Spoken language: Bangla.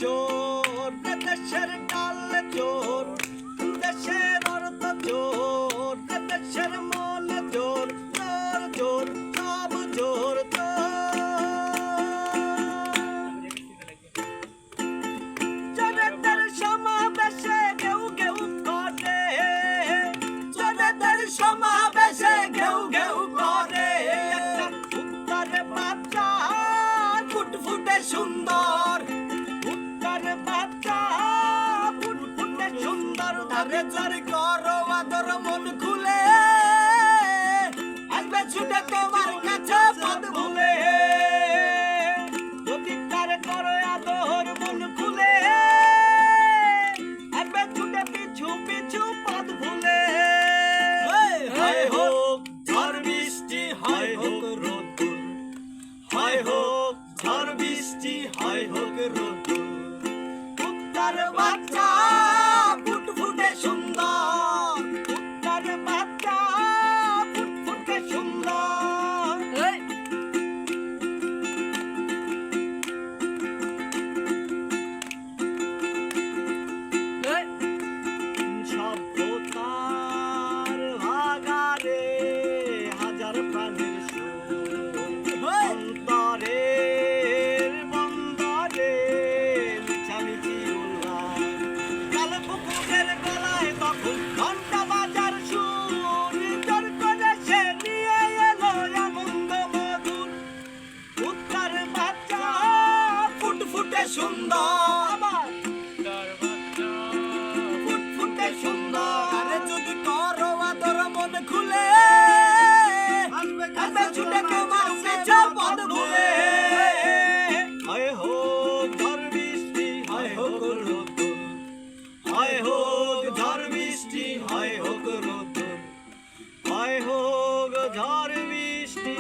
জোর দেশের ডাল জোর দেশের অর্থ জোর দেশের মন জোর জোর জোর সব জোর জোরেদের সমাবেশে কেউ কেউ করে জোরেদের সমাবেশে কেউ কেউ করে উত্তরে বাচ্চা ফুটফুটে সুন্দর উত্তর বাচ্চা ফুটফুটে সুন্দর ধারে ধারে করো আদর মন খুলে আসবে ছুটে তোমার কাছে পদ ভুলে যদি তার করো আদর মন খুলে আসবে ছুটে পিছু পিছু পদ ভুলে হয় হোক ঝড় বৃষ্টি হয় হোক রোদ্দুর হয় হোক ঝড় বৃষ্টি হয় হোক রোদ্দুর উত্তর বাচ্চা ফুটফুটে সুন্দর উত্তর বাচ্চা ফুটফুটে সুন্দর সভ্যতার ভাগারে হাজার প্রাণের সুর অন্তরের বন্দরে মিছামিছি উল্লাস কালো পুকুরের গলায় তখন ঘন্টা বাজার সুর জোর করে সে নিয়ে এলো আনন্দ মধুর উত্তর বাচ্চা ফুটফুটে সুন্দর ফুটফুটে সুন্দর আরে যদি করো আদর মন খুলে আসবে ছুটে তোমার পিছে পদ ভুলে হয় হোক ঝড় বৃষ্টি হয় হোক রোদ্দুর হয় হোক ঝড় বৃষ্টি হয় হোক রোদ্দুর হয় হোক ঝড় বৃষ্টি